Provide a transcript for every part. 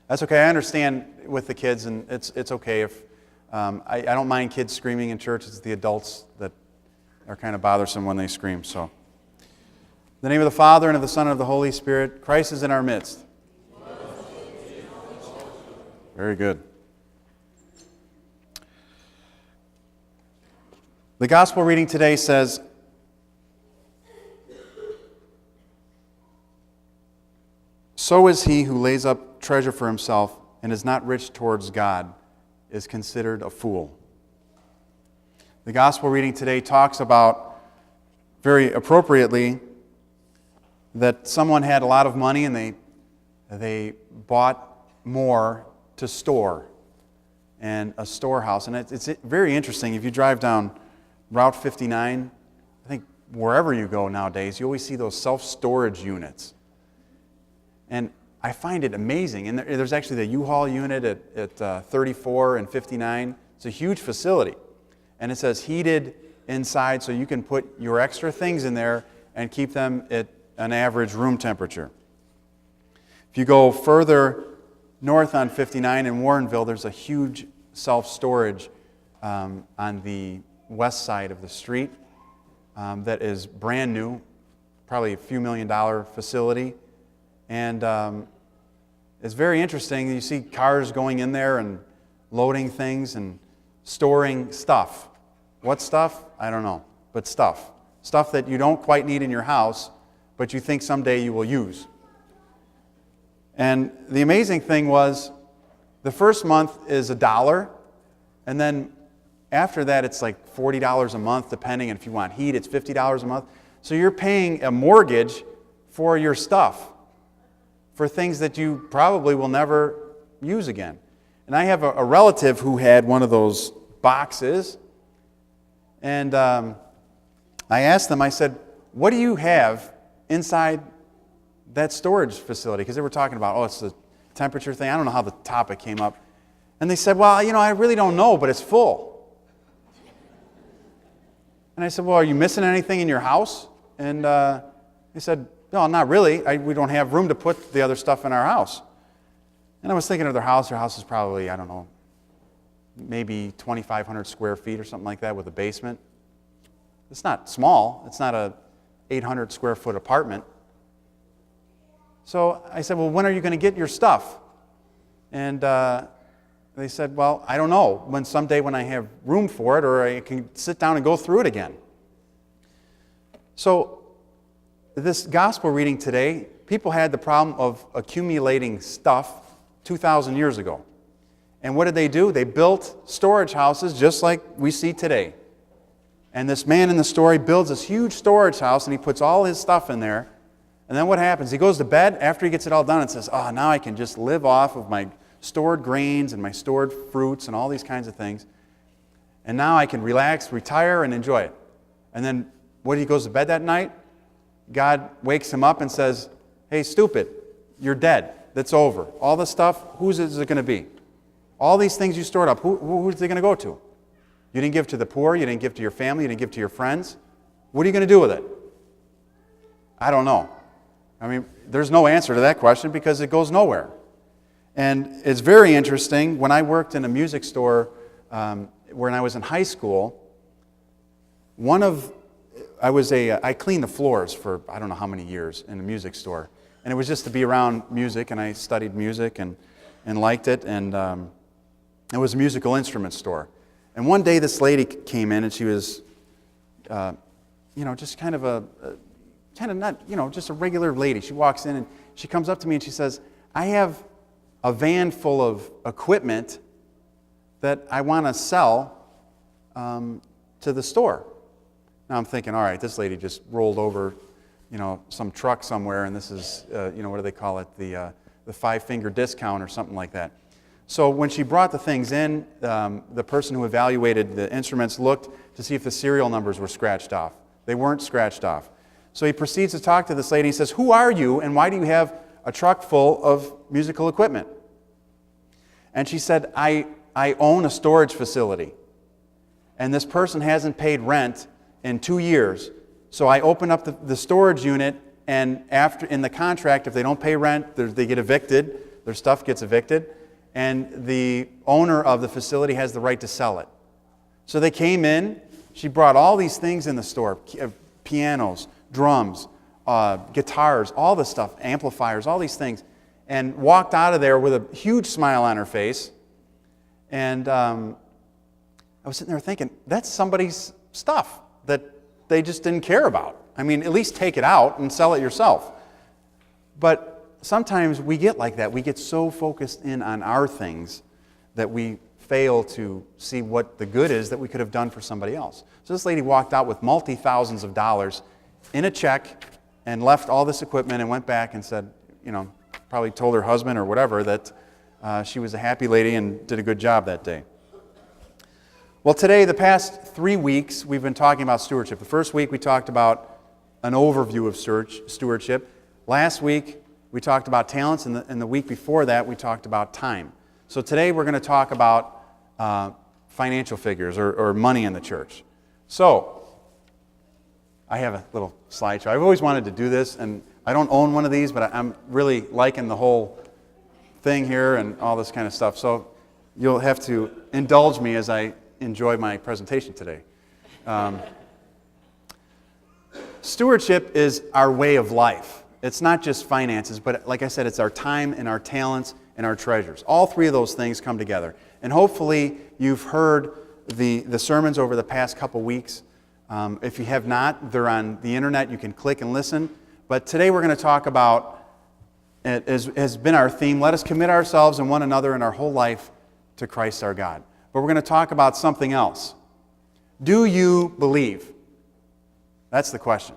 That's okay. I understand with the kids, and it's okay if I don't mind kids screaming in church. It's the adults that are kind of bothersome when they scream. So, in the name of the Father, and of the Son, and of the Holy Spirit, Christ is in our midst. Very good. The gospel reading today says, "So is he who lays up treasure for himself and is not rich towards God is considered a fool." The gospel reading today talks about, very appropriately, that someone had a lot of money and they bought more to store, and a storehouse. And it's very interesting. If you drive down Route 59, I think wherever you go nowadays, you always see those self-storage units. And I find it amazing. And there's actually the U-Haul unit at 34 and 59. It's a huge facility. And it says heated inside, so you can put your extra things in there and keep them at an average room temperature. If you go further north on 59 in Warrenville, there's a huge self-storage on the west side of the street that is brand new, probably a few $1 million facility. And it's very interesting. You see cars going in there and loading things and storing stuff. What stuff? I don't know, but stuff. Stuff that you don't quite need in your house, but you think someday you will use. And the amazing thing was, the first month is $1, and then after that it's like $40 a month, depending, and if you want heat, it's $50 a month. So you're paying a mortgage for your stuff, for things that you probably will never use again. And I have a relative who had one of those boxes, and I asked them, I said, "What do you have inside that storage facility?" Because they were talking about, it's the temperature thing. I don't know how the topic came up. And they said, "Well, I really don't know, but it's full." And I said, "Well, are you missing anything in your house?" And they said, "No, not really. We don't have room to put the other stuff in our house." And I was thinking of their house. Their house is probably, I don't know, maybe 2,500 square feet or something like that with a basement. It's not small. It's not a 800 square foot apartment. So I said, "Well, when are you going to get your stuff?" And they said, "Well, I don't know. Someday when I have room for it, or I can sit down and go through it again." So this gospel reading today, people had the problem of accumulating stuff 2,000 years ago. And what did they do? They built storage houses just like we see today. And this man in the story builds this huge storage house, and he puts all his stuff in there. And then what happens? He goes to bed after he gets it all done and says, now I can just live off of my stored grains and my stored fruits and all these kinds of things. And now I can relax, retire, and enjoy it. And then when he goes to bed that night, God wakes him up and says, "Hey, stupid, you're dead. That's over. All this stuff, whose is it going to be? All these things you stored up, who's it going to go to? You didn't give to the poor, you didn't give to your family, you didn't give to your friends. What are you going to do with it?" I don't know. I mean, there's no answer to that question because it goes nowhere. And it's very interesting. When I worked in a music store when I was in high school, I cleaned the floors for I don't know how many years in a music store. And it was just to be around music, and I studied music and liked it. And it was a musical instrument store. And one day this lady came in, and she was, just kind of just a regular lady. She walks in and she comes up to me and she says, "I have a van full of equipment that I want to sell to the store." Now I'm thinking, all right, this lady just rolled over, some truck somewhere, and this is, what do they call it, the 5-finger discount or something like that. So when she brought the things in, the person who evaluated the instruments looked to see if the serial numbers were scratched off. They weren't scratched off. So he proceeds to talk to this lady. He says, "Who are you, and why do you have a truck full of musical equipment?" And she said, I own a storage facility, and this person hasn't paid rent in 2 years. So I open up the storage unit, and in the contract, if they don't pay rent, they get evicted. Their stuff gets evicted, and the owner of the facility has the right to sell it. So they came in. She brought all these things in the store, pianos, drums, guitars, all this stuff, amplifiers, all these things, and walked out of there with a huge smile on her face. And I was sitting there thinking, that's somebody's stuff that they just didn't care about. I mean, at least take it out and sell it yourself. But sometimes we get like that. We get so focused in on our things that we fail to see what the good is that we could have done for somebody else. So this lady walked out with multi-thousands of dollars in a check and left all this equipment and went back and said, probably told her husband or whatever that she was a happy lady and did a good job that day. Well, today, the past 3 weeks, we've been talking about stewardship. The first week, we talked about an overview of stewardship. Last week, we talked about talents, and the week before that, we talked about time. So today, we're going to talk about financial figures or money in the church. So, I have a little slideshow. I've always wanted to do this, and I don't own one of these, but I'm really liking the whole thing here and all this kind of stuff. So, you'll have to indulge me as I enjoy my presentation today. Stewardship is our way of life. It's not just finances, but like I said, it's our time and our talents and our treasures. All three of those things come together. And hopefully you've heard the sermons over the past couple weeks. If you have not, they're on the internet. You can click and listen. But today we're going to talk about, it has been our theme, let us commit ourselves and one another and our whole life to Christ our God. But we're going to talk about something else. Do you believe? That's the question.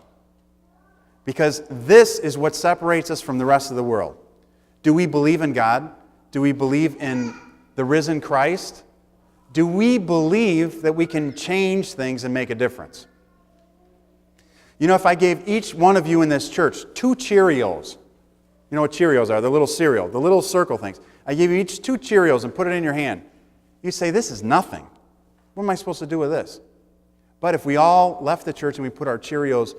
Because this is what separates us from the rest of the world. Do we believe in God? Do we believe in the risen Christ? Do we believe that we can change things and make a difference? If I gave each one of you in this church 2 Cheerios, you know what Cheerios are, the little cereal, the little circle things. I gave you each 2 Cheerios and put it in your hand. You say, this is nothing. What am I supposed to do with this? But if we all left the church and we put our Cheerios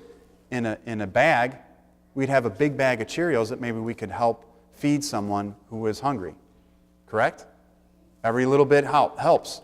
in a bag, we'd have a big bag of Cheerios that maybe we could help feed someone who is hungry. Correct? Every little bit helps.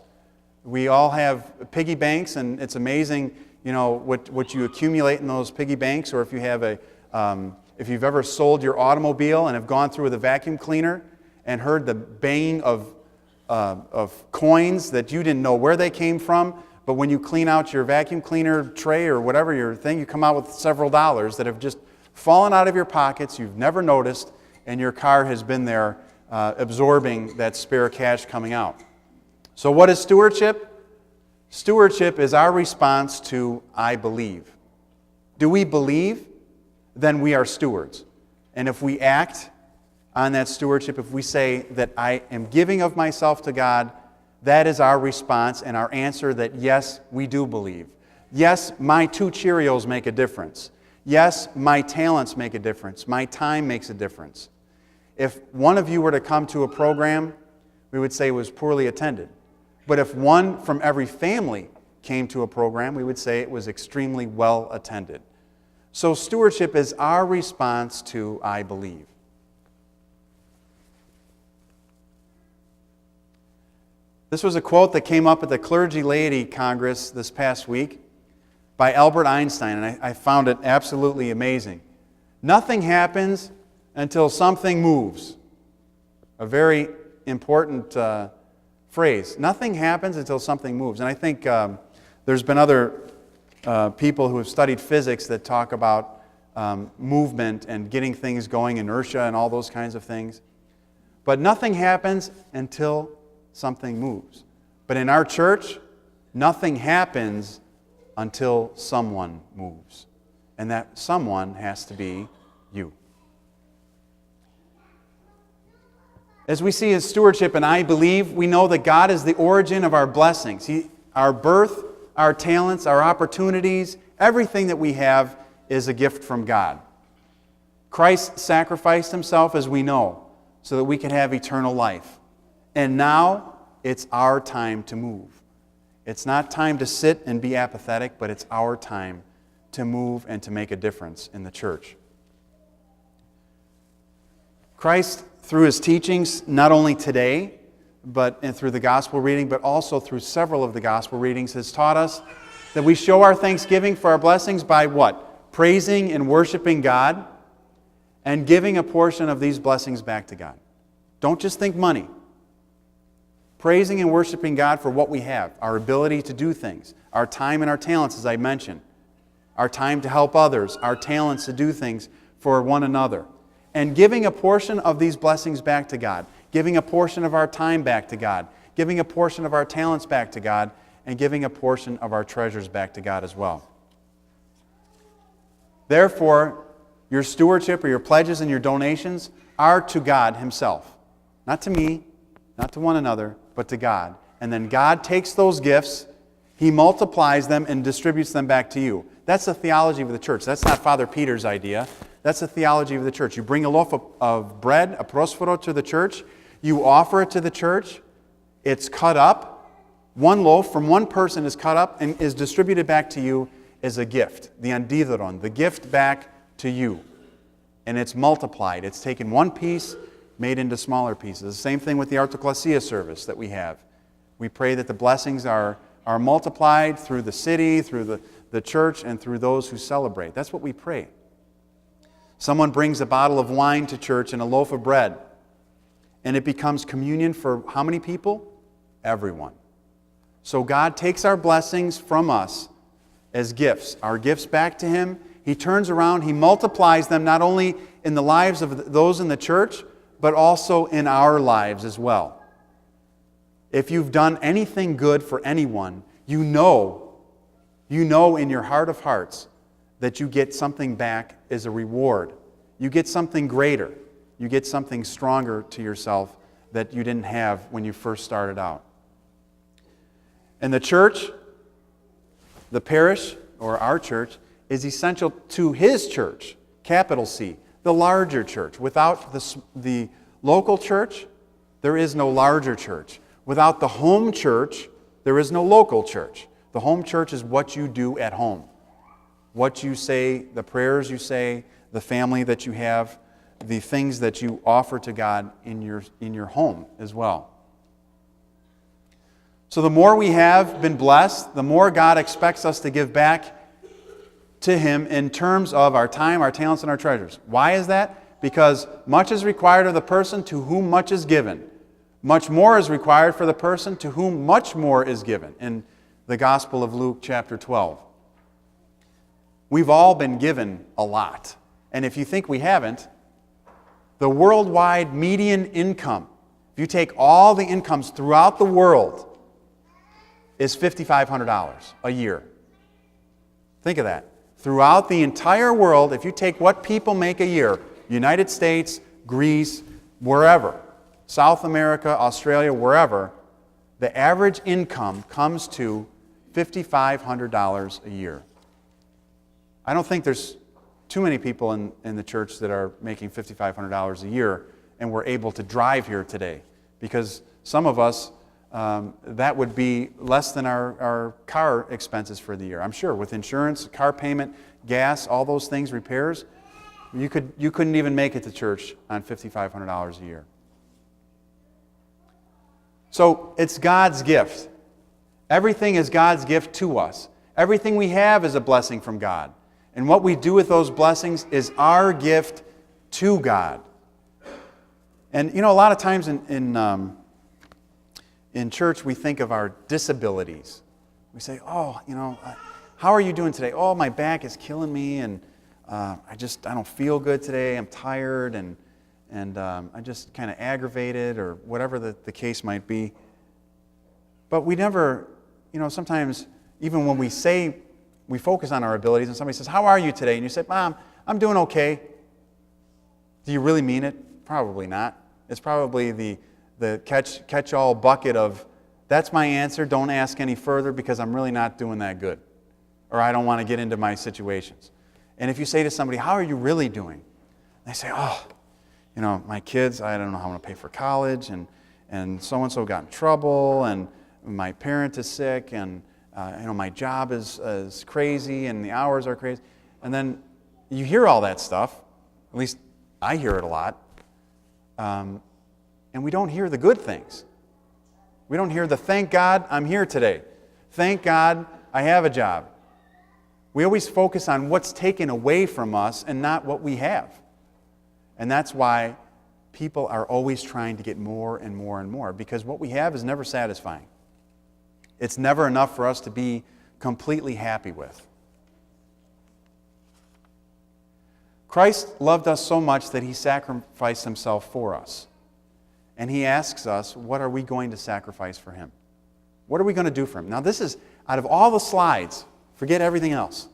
We all have piggy banks, and it's amazing, what you accumulate in those piggy banks. Or if you have if you've ever sold your automobile and have gone through with a vacuum cleaner and heard the banging of coins that you didn't know where they came from, but when you clean out your vacuum cleaner tray or whatever your thing, you come out with several dollars that have just fallen out of your pockets, you've never noticed, and your car has been there absorbing that spare cash coming out. So what is stewardship? Stewardship is our response to I believe. Do we believe? Then we are stewards. And if we act on that stewardship, if we say that I am giving of myself to God, that is our response and our answer that yes, we do believe. Yes, my 2 Cheerios make a difference. Yes, my talents make a difference. My time makes a difference. If one of you were to come to a program, we would say it was poorly attended. But if one from every family came to a program, we would say it was extremely well attended. So stewardship is our response to I believe. This was a quote that came up at the Clergy Laity Congress this past week by Albert Einstein, and I found it absolutely amazing. Nothing happens until something moves. A very important phrase. Nothing happens until something moves. And I think there's been other people who have studied physics that talk about movement and getting things going, inertia and all those kinds of things. But nothing happens until something moves. But in our church, nothing happens until someone moves. And that someone has to be you. As we see in stewardship and I believe, we know that God is the origin of our blessings. Our birth, our talents, our opportunities, everything that we have is a gift from God. Christ sacrificed Himself, as we know, so that we can have eternal life. And now it's our time to move. It's not time to sit and be apathetic, but it's our time to move and to make a difference in the church. Christ through his teachings, not only today, and through the gospel reading, but also through several of the gospel readings, has taught us that we show our thanksgiving for our blessings by what? Praising and worshiping God and giving a portion of these blessings back to God. Don't just think money. Praising and worshiping God for what we have, our ability to do things, our time and our talents, as I mentioned, our time to help others, our talents to do things for one another, and giving a portion of these blessings back to God, giving a portion of our time back to God, giving a portion of our talents back to God, and giving a portion of our treasures back to God as well. Therefore, your stewardship or your pledges and your donations are to God Himself. Not to me, not to one another, but to God. And then God takes those gifts, He multiplies them and distributes them back to you. That's the theology of the church. That's not Father Peter's idea. That's the theology of the church. You bring a loaf of bread, a prosphoro, to the church. You offer it to the church. It's cut up. One loaf from one person is cut up and is distributed back to you as a gift. The anditheron, the gift back to you. And it's multiplied. It's taken one piece, made into smaller pieces. The same thing with the Artoclasia service that we have. We pray that the blessings are multiplied through the city, through the church, and through those who celebrate. That's what we pray. Someone brings a bottle of wine to church and a loaf of bread, and it becomes communion for how many people? Everyone. So God takes our blessings from us as gifts, our gifts back to Him. He turns around, He multiplies them not only in the lives of those in the church, but also in our lives as well. If you've done anything good for anyone, you know in your heart of hearts that you get something back as a reward. You get something greater. You get something stronger to yourself that you didn't have when you first started out. And the church, the parish, or our church, is essential to His church, capital C, the larger church. Without the local church, there is no larger church. Without the home church, there is no local church. The home church is what you do at home. What you say, the prayers you say, the family that you have, the things that you offer to God in your home as well. So the more we have been blessed, the more God expects us to give back to Him in terms of our time, our talents, and our treasures. Why is that? Because much is required of the person to whom much is given. Much more is required for the person to whom much more is given. In the Gospel of Luke chapter 12. We've all been given a lot. And if you think we haven't, the worldwide median income, if you take all the incomes throughout the world, is $5,500 a year. Think of that. Throughout the entire world, if you take what people make a year, United States, Greece, wherever, South America, Australia, wherever, the average income comes to $5,500 a year. I don't think there's too many people in the church that are making $5,500 a year and we're able to drive here today, because some of us, that would be less than our car expenses for the year. I'm sure with insurance, car payment, gas, all those things, repairs, you couldn't even make it to church on $5,500 a year. So it's God's gift. Everything is God's gift to us. Everything we have is a blessing from God. And what we do with those blessings is our gift to God. And a lot of times in church we think of our disabilities. We say, how are you doing today? Oh, my back is killing me, and I don't feel good today. I'm tired, and I'm just kind of aggravated, or whatever the case might be. But we never, sometimes even when we focus on our abilities, and somebody says, how are you today? And you say, Mom, I'm doing okay. Do you really mean it? Probably not. It's probably the catch-all bucket of, that's my answer, don't ask any further because I'm really not doing that good. Or I don't want to get into my situations. And if you say to somebody, how are you really doing? They say, my kids, I don't know how I'm going to pay for college, and so-and-so got in trouble, and my parent is sick, and my job is crazy, and the hours are crazy. And then you hear all that stuff, at least I hear it a lot, and we don't hear the good things. We don't hear the thank God I'm here today. Thank God I have a job. We always focus on what's taken away from us and not what we have. And that's why people are always trying to get more and more and more, because what we have is never satisfying. It's never enough for us to be completely happy with. Christ loved us so much that He sacrificed Himself for us. And He asks us, what are we going to sacrifice for Him? What are we going to do for Him? Now this is, out of all the slides, forget everything else.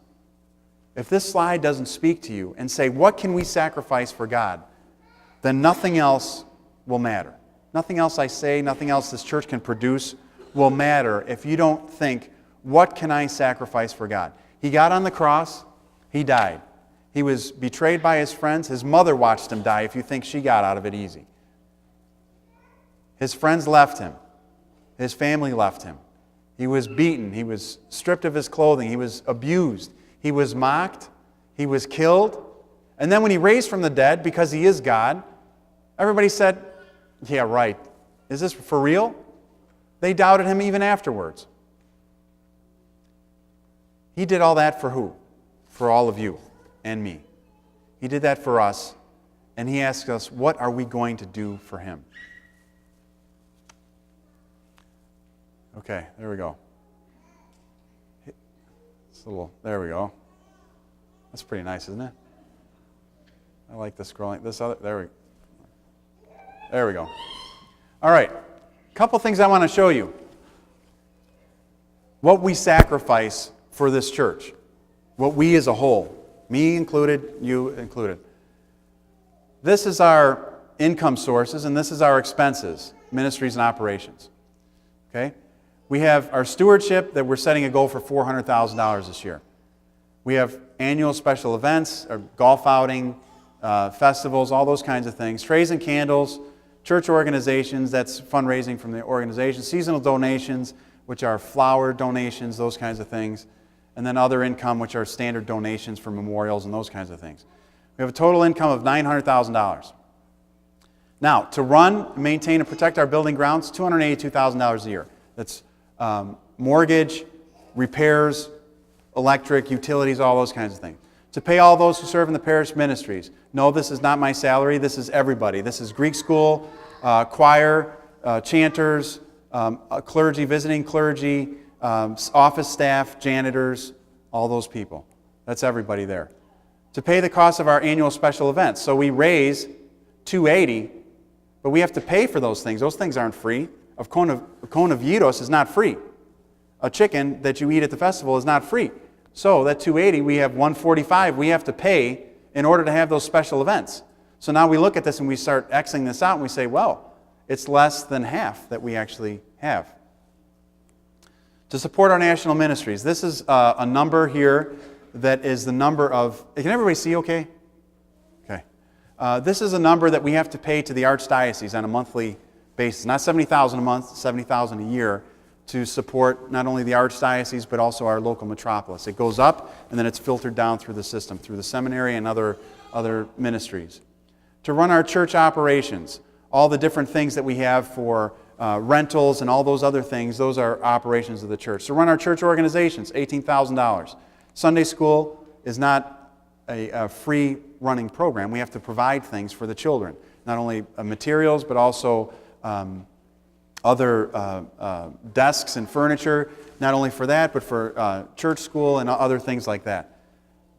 If this slide doesn't speak to you and say, what can we sacrifice for God? Then nothing else will matter. Nothing else I say, nothing else this church can produce will matter if you don't think, what can I sacrifice for God? He got on the cross, He died. He was betrayed by His friends. His mother watched Him die, if you think she got out of it easy. His friends left Him. His family left Him. He was beaten. He was stripped of His clothing. He was abused. He was mocked. He was killed. And then when He raised from the dead, because He is God, everybody said, yeah, right. Is this for real? They doubted Him even afterwards. He did all that for who? For all of you and me. He did that for us. And He asks us, what are we going to do for Him? Okay, there we go. There we go. That's pretty nice, isn't it? I like the scrolling. There we go. All right, a couple things I want to show you. What we sacrifice for this church. What we as a whole. Me included, you included. This is our income sources and this is our expenses, ministries and operations. Okay? We have our stewardship that we're setting a goal for $400,000 this year. We have annual special events, our golf outing, festivals, all those kinds of things. Trays and candles, church organizations, that's fundraising from the organization. Seasonal donations, which are flower donations, those kinds of things. And then other income, which are standard donations for memorials and those kinds of things. We have a total income of $900,000. Now, to run, maintain, and protect our building grounds, $282,000 a year. That's mortgage, repairs, electric, utilities, all those kinds of things. To pay all those who serve in the parish ministries. No, this is not my salary. This is everybody. This is Greek school, choir, chanters, clergy, visiting clergy, office staff, janitors, all those people. That's everybody there. To pay the cost of our annual special events. So we raise $280, but we have to pay for those things. Those things aren't free. A cone of gyros is not free. A chicken that you eat at the festival is not free. So that $280, we have $145 we have to pay in order to have those special events. So now we look at this and we start Xing this out and we say, well, it's less than half that we actually have. To support our national ministries, this is a number here that is the number of, can everybody see okay? Okay. This is a number that we have to pay to the Archdiocese on a monthly basis. Not $70,000 a month, $70,000 a year to support not only the Archdiocese but also our local metropolis. It goes up and then it's filtered down through the system, through the seminary and other ministries. To run our church operations, all the different things that we have for rentals and all those other things, those are operations of the church. To run our church organizations, $18,000. Sunday school is not a free running program. We have to provide things for the children, not only materials but also other desks and furniture, not only for that, but for church school and other things like that.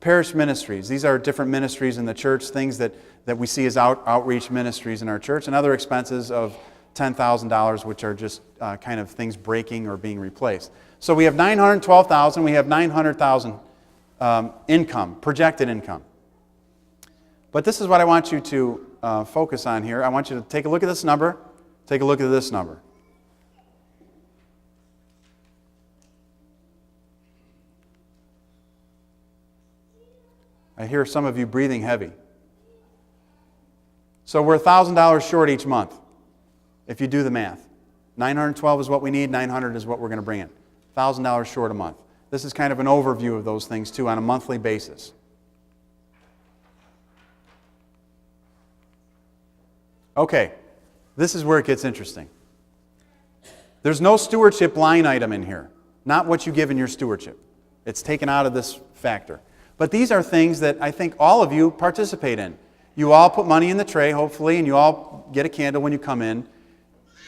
Parish ministries. These are different ministries in the church, things that we see as outreach ministries in our church, and other expenses of $10,000, which are just kind of things breaking or being replaced. So we have $912,000, we have $900,000 income, projected income. But this is what I want you to focus on here. I want you to take a look at this number, take a look at this number. I hear some of you breathing heavy. So we're $1,000 short each month, if you do the math. 912 is what we need, 900 is what we're going to bring in. $1,000 short a month. This is kind of an overview of those things too on a monthly basis. Okay, this is where it gets interesting. There's no stewardship line item in here. Not what you give in your stewardship. It's taken out of this factor. But these are things that I think all of you participate in. You all put money in the tray, hopefully, and you all get a candle when you come in.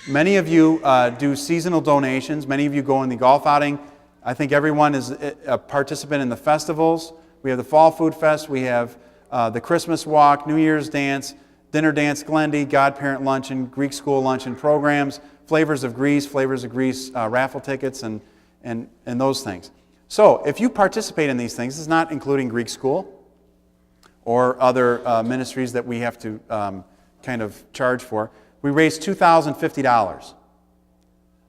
Many of you do seasonal donations. Many of you go in the golf outing. I think everyone is a participant in the festivals. We have the Fall Food Fest. We have the Christmas Walk, New Year's Dance, Dinner Dance Glendy, Godparent Luncheon, Greek School Luncheon programs, Flavors of Greece raffle tickets, and those things. So if you participate in these things, this is not including Greek School or other ministries that we have to kind of charge for. We raise $2,050.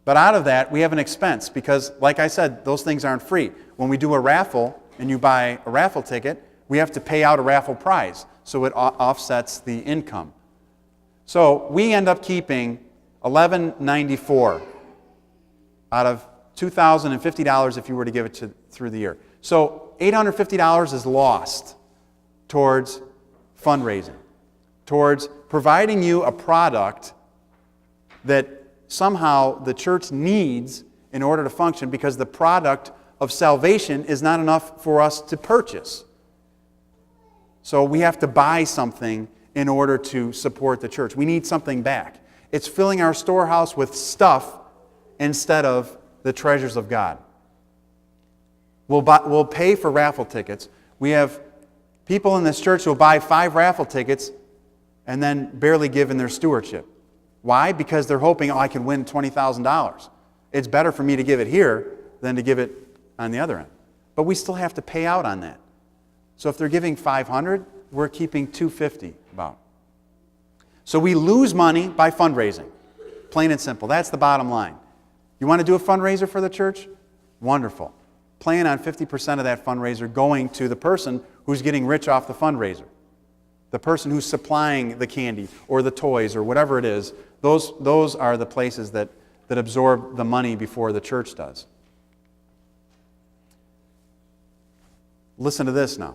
But out of that, we have an expense because, like I said, those things aren't free. When we do a raffle and you buy a raffle ticket, we have to pay out a raffle prize, so it offsets the income. So we end up keeping $1,194 out of $2,050 if you were to give it through the year. So $850 is lost towards fundraising, towards providing you a product that somehow the church needs in order to function, because the product of salvation is not enough for us to purchase. So we have to buy something in order to support the church. We need something back. It's filling our storehouse with stuff instead of the treasures of God. We'll pay for raffle tickets. We have people in this church who will buy 5 raffle tickets and then barely give in their stewardship. Why? Because they're hoping, I can win $20,000. It's better for me to give it here than to give it on the other end. But we still have to pay out on that. So if they're giving $500, we're keeping $250 about. So we lose money by fundraising. Plain and simple. That's the bottom line. You want to do a fundraiser for the church? Wonderful. Plan on 50% of that fundraiser going to the person who's getting rich off the fundraiser. The person who's supplying the candy or the toys or whatever it is. Those are the places that absorb the money before the church does. Listen to this now.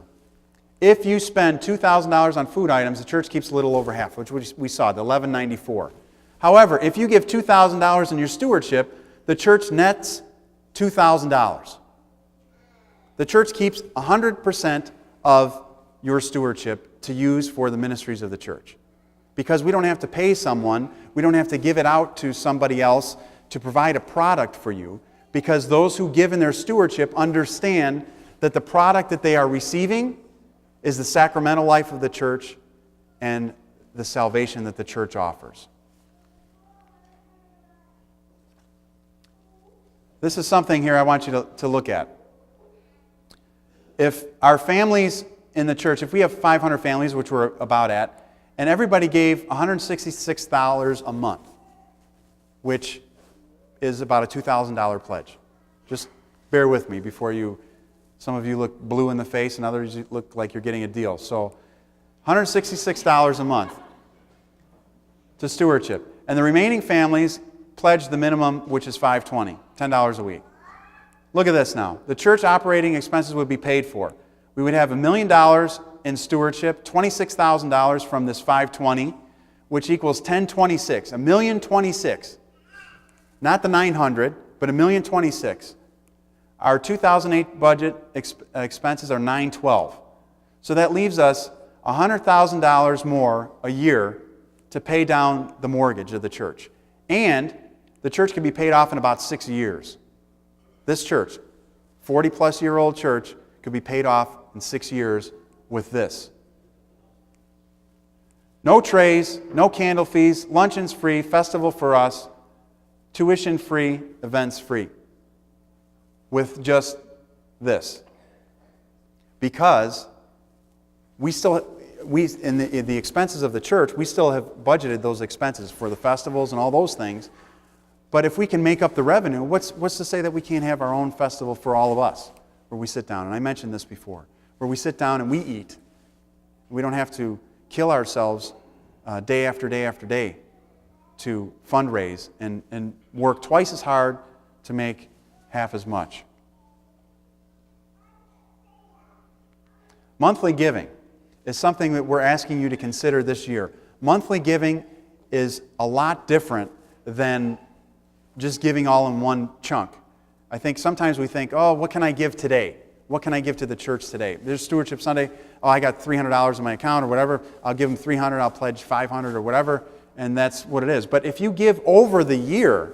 If you spend $2,000 on food items, the church keeps a little over half, which we saw, the $1,194. However, if you give $2,000 in your stewardship, the church nets $2,000. The church keeps 100% of your stewardship to use for the ministries of the church. Because we don't have to pay someone, we don't have to give it out to somebody else to provide a product for you, because those who give in their stewardship understand that the product that they are receiving is the sacramental life of the church and the salvation that the church offers. This is something here I want you to look at. If our families in the church, if we have 500 families, which we're about at, and everybody gave $166 a month, which is about a $2,000 pledge. Just bear with me before you, some of you look blue in the face and others look like you're getting a deal. So $166 a month to stewardship. And the remaining families pledge the minimum, which is $520, $10 a week. Look at this now. The church operating expenses would be paid for. We would have $1 million in stewardship, $26,000 from this $520, which equals $1,026, $1,026,000. Not the $900, but $1,026,000. Our 2008 budget expenses are $912. So that leaves us $100,000 more a year to pay down the mortgage of the church. And the church can be paid off in about 6 years. This church, 40-plus-year-old church, could be paid off in 6 years with this. No trays, no candle fees, luncheons free, festival for us, tuition free, events free. With just this. Because in the expenses of the church, we still have budgeted those expenses for the festivals and all those things. But if we can make up the revenue, what's to say that we can't have our own festival for all of us, where we sit down, and I mentioned this before, where we sit down and we eat. We don't have to kill ourselves day after day after day to fundraise and work twice as hard to make half as much. Monthly giving is something that we're asking you to consider this year. Monthly giving is a lot different than just giving all in one chunk. I think sometimes we think, oh, what can I give today? What can I give to the church today? There's Stewardship Sunday. Oh, I got $300 in my account or whatever. I'll give them $300. I'll pledge $500 or whatever, and that's what it is. But if you give over the year,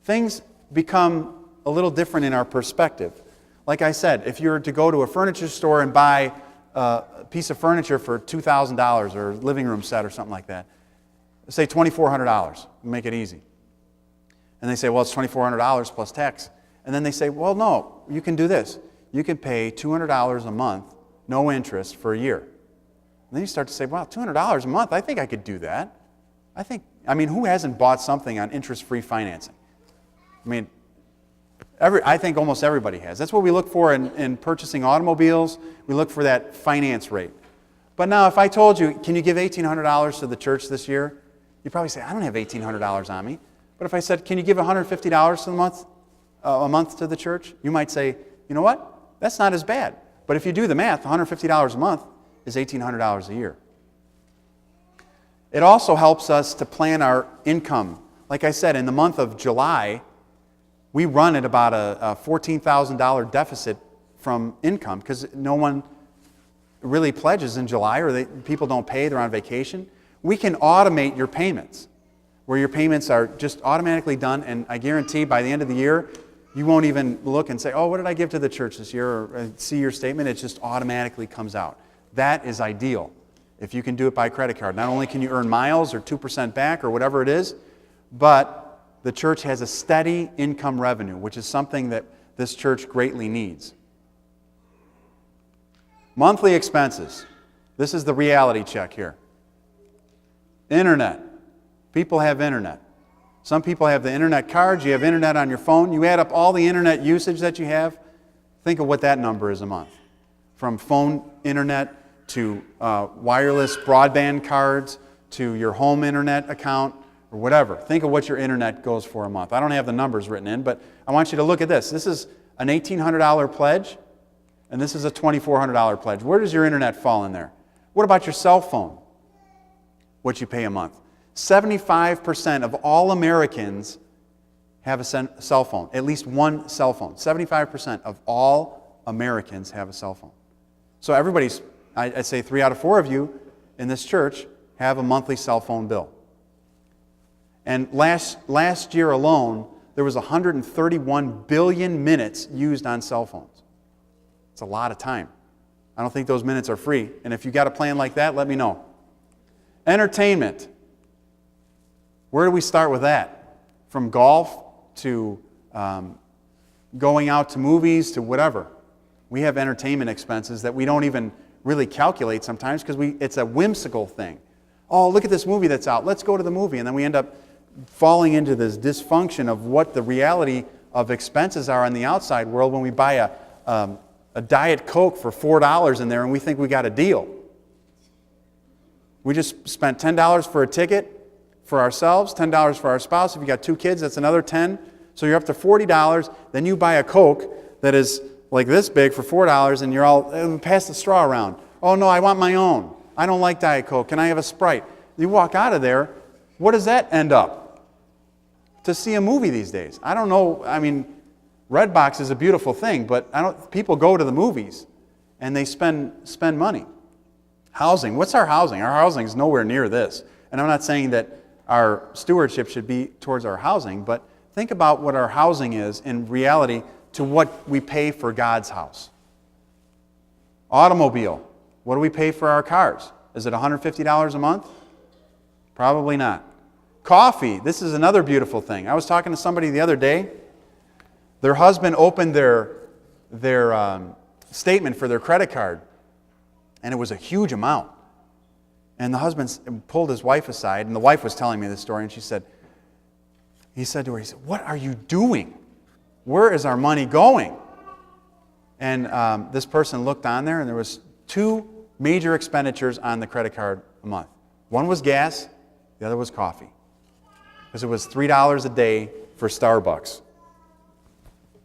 things become a little different in our perspective. Like I said, if you were to go to a furniture store and buy a piece of furniture for $2,000 or a living room set or something like that, say $2,400, make it easy. And they say, well, it's $2,400 plus tax. And then they say, well, no, you can do this. You can pay $200 a month, no interest, for a year. And then you start to say, wow, $200 a month, I think I could do that. I mean, who hasn't bought something on interest-free financing? I mean, I think almost everybody has. That's what we look for in purchasing automobiles. We look for that finance rate. But now if I told you, can you give $1,800 to the church this year? You'd probably say, I don't have $1,800 on me. But if I said, can you give $150 to a month to the church? You might say, you know what? That's not as bad. But if you do the math, $150 a month is $1,800 a year. It also helps us to plan our income. Like I said, in the month of July, we run at about a $14,000 deficit from income because no one really pledges in July, or people don't pay, they're on vacation. We can automate your payments, where your payments are just automatically done, and I guarantee by the end of the year, you won't even look and say, oh, what did I give to the church this year, or see your statement. It just automatically comes out. That is ideal if you can do it by credit card. Not only can you earn miles or 2% back or whatever it is, but the church has a steady income revenue, which is something that this church greatly needs. Monthly expenses. This is the reality check here. Internet. People have internet. Some people have the internet cards. You have internet on your phone. You add up all the internet usage that you have. Think of what that number is a month. From phone internet to wireless broadband cards to your home internet account or whatever. Think of what your internet goes for a month. I don't have the numbers written in, but I want you to look at this. This is an $1,800 pledge, and this is a $2,400 pledge. Where does your internet fall in there? What about your cell phone? What you pay a month? 75% of all Americans have a cell phone, at least one cell phone. 75% of all Americans have a cell phone. So everybody's, I'd say 3 out of 4 of you in this church have a monthly cell phone bill. And last year alone, there was 131 billion minutes used on cell phones. It's a lot of time. I don't think those minutes are free. And if you got a plan like that, let me know. Entertainment. Where do we start with that? From golf to going out to movies to whatever. We have entertainment expenses that we don't even really calculate sometimes because it's a whimsical thing. Oh, look at this movie that's out. Let's go to the movie. And then we end up falling into this dysfunction of what the reality of expenses are on the outside world when we buy a Diet Coke for $4 in there and we think we got a deal. We just spent $10 for a ticket for ourselves, $10 for our spouse. If you got 2 kids, that's another $10. So you're up to $40. Then you buy a Coke that is like this big for $4 and you're all, pass the straw around. Oh no, I want my own. I don't like Diet Coke. Can I have a Sprite? You walk out of there, what does that end up? To see a movie these days. I don't know, I mean, Redbox is a beautiful thing, but people go to the movies and they spend money. Housing, what's our housing? Our housing is nowhere near this. And I'm not saying that our stewardship should be towards our housing, but think about what our housing is in reality to what we pay for God's house. Automobile, what do we pay for our cars? Is it $150 a month? Probably not. Coffee, this is another beautiful thing. I was talking to somebody the other day. Their husband opened their statement for their credit card, and it was a huge amount. And the husband pulled his wife aside, and the wife was telling me this story, and he said to her, what are you doing? Where is our money going? And this person looked on there, and there was 2 major expenditures on the credit card a month. One was gas, the other was coffee. Because it was $3 a day for Starbucks.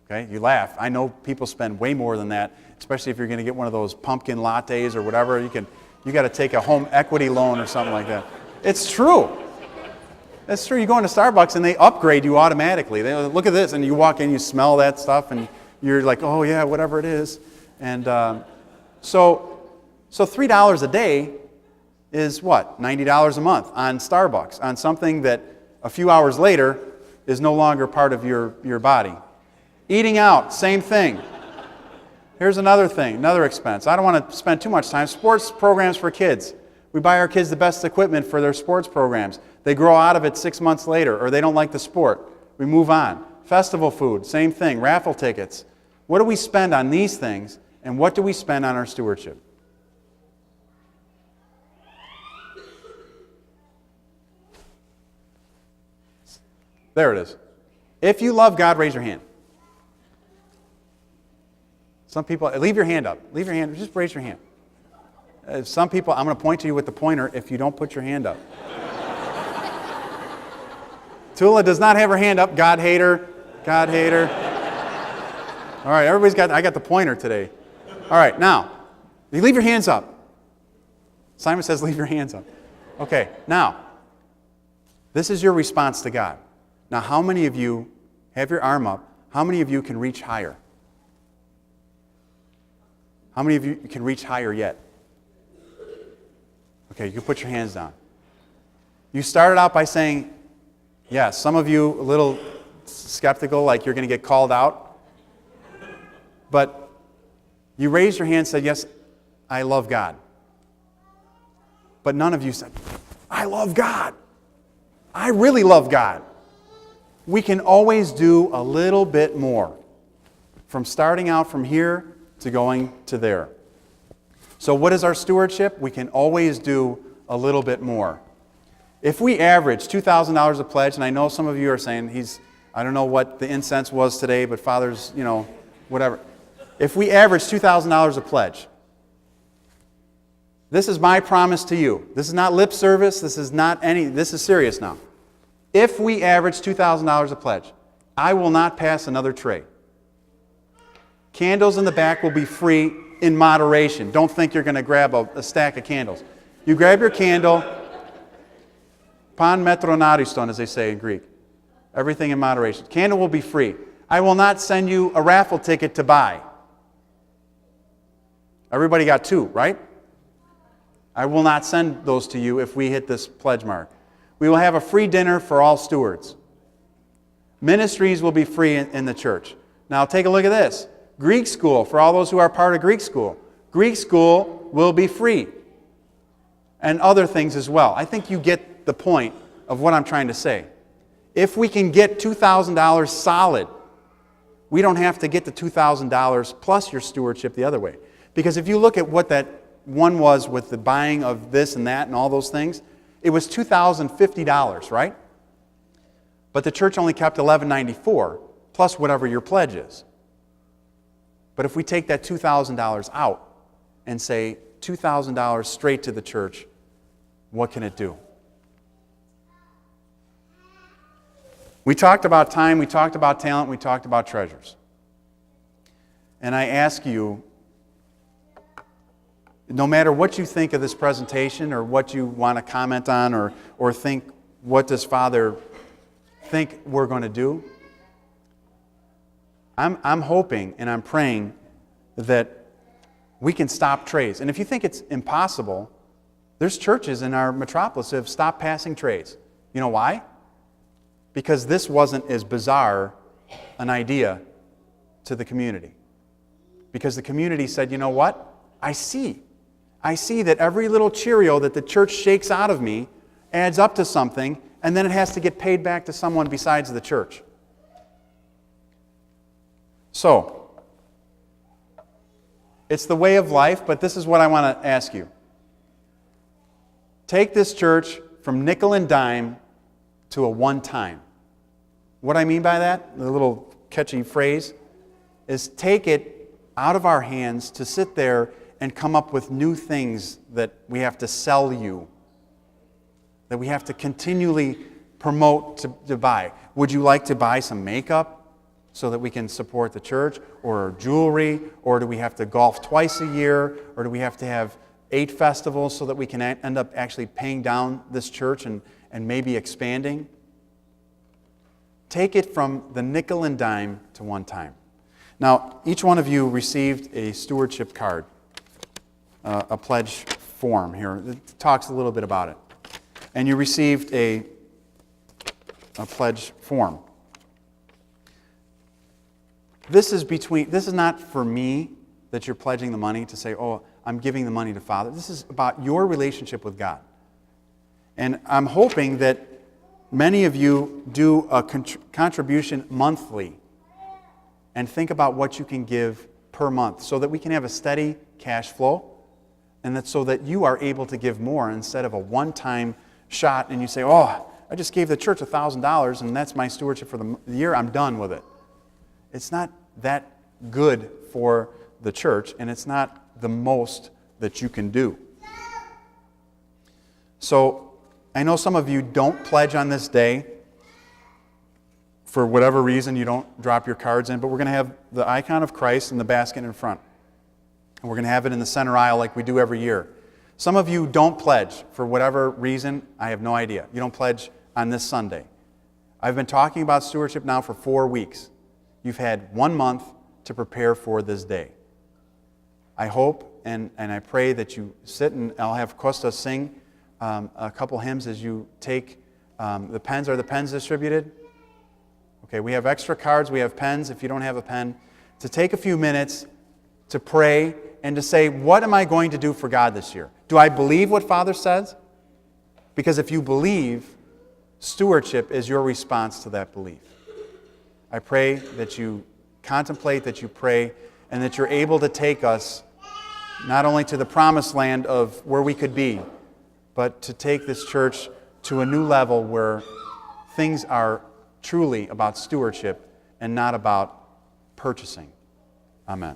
Okay, you laugh. I know people spend way more than that, especially if you're going to get one of those pumpkin lattes or whatever. You got to take a home equity loan or something like that. It's true. That's true. You go into Starbucks and they upgrade you automatically. They look at this, and you walk in, you smell that stuff, and you're like, oh yeah, whatever it is. And so $3 a day is what? $90 a month on Starbucks, on something that a few hours later is no longer part of your body. Eating out, same thing. Here's another thing, another expense. I don't want to spend too much time. Sports programs for kids. We buy our kids the best equipment for their sports programs. They grow out of it 6 months later, or they don't like the sport. We move on. Festival food, same thing. Raffle tickets. What do we spend on these things, and what do we spend on our stewardship? There it is. If you love God, raise your hand. Some people, leave your hand up. Leave your hand, just raise your hand. Some people, I'm going to point to you with the pointer if you don't put your hand up. Tula does not have her hand up. God hater. God hater. All right, I got the pointer today. All right, now, you leave your hands up. Simon says leave your hands up. Okay, now, this is your response to God. Now, how many of you have your arm up? How many of you can reach higher? How many of you can reach higher yet? Okay, you can put your hands down. You started out by saying, yes, some of you a little skeptical, like you're going to get called out. But you raised your hand and said, yes, I love God. But none of you said, I love God. I really love God. We can always do a little bit more. From starting out from here to going to there. So what is our stewardship? We can always do a little bit more. If we average $2,000 a pledge, and I know some of you are saying, I don't know what the incense was today, but Father's, whatever. If we average $2,000 a pledge, this is my promise to you. This is not lip service. This is serious now. If we average $2,000 a pledge, I will not pass another tray. Candles in the back will be free in moderation. Don't think you're going to grab a stack of candles. You grab your candle, pan metronariston, as they say in Greek. Everything in moderation. Candle will be free. I will not send you a raffle ticket to buy. Everybody got 2, right? I will not send those to you if we hit this pledge mark. We will have a free dinner for all stewards. Ministries will be free in the church. Now take a look at this. Greek school, for all those who are part of Greek school. Greek school will be free. And other things as well. I think you get the point of what I'm trying to say. If we can get $2,000 solid, we don't have to get the $2,000 plus your stewardship the other way. Because if you look at what that one was with the buying of this and that and all those things, it was $2,050, right? But the church only kept $1,194 plus whatever your pledge is. But if we take that $2,000 out and say $2,000 straight to the church, what can it do? We talked about time, we talked about talent, we talked about treasures. And I ask you, no matter what you think of this presentation or what you want to comment on or think, what does Father think we're going to do? I'm hoping and I'm praying that we can stop trays. And if you think it's impossible, there's churches in our metropolis that have stopped passing trays. You know why? Because this wasn't as bizarre an idea to the community. Because the community said, you know what? I see that every little Cheerio that the church shakes out of me adds up to something, and then it has to get paid back to someone besides the church. So, it's the way of life, but this is what I want to ask you. Take this church from nickel and dime to a one-time. What I mean by that, the little catchy phrase, is take it out of our hands to sit there and come up with new things that we have to sell you, that we have to continually promote to buy. Would you like to buy some makeup so that we can support the church, or jewelry, or do we have to golf twice a year, or do we have to have 8 festivals so that we can end up actually paying down this church and maybe expanding? take it from the nickel and dime to one time. Now, each one of you received a stewardship card, a pledge form here that talks a little bit about it. And you received a pledge form. This is not for me that you're pledging the money to say, oh, I'm giving the money to Father. This is about your relationship with God. And I'm hoping that many of you do a contribution monthly and think about what you can give per month so that we can have a steady cash flow and that so that you are able to give more instead of a one-time shot and you say, oh, I just gave the church $1,000 and that's my stewardship for the year, I'm done with it. It's not that good for the church and it's not the most that you can do. So I know some of you don't pledge on this day. For whatever reason, you don't drop your cards in, but we're going to have the icon of Christ in the basket in front. And we're going to have it in the center aisle like we do every year. Some of you don't pledge for whatever reason. I have no idea. You don't pledge on this Sunday. I've been talking about stewardship now for 4 weeks. You've had 1 month to prepare for this day. I hope and I pray that you sit and I'll have Costa sing a couple hymns as you take the pens. Are the pens distributed? Okay, we have extra cards, we have pens if you don't have a pen. To take a few minutes to pray and to say, what am I going to do for God this year? Do I believe what Father says? Because if you believe, stewardship is your response to that belief. I pray that you contemplate, that you pray, and that you're able to take us not only to the promised land of where we could be, but to take this church to a new level where things are truly about stewardship and not about purchasing. Amen.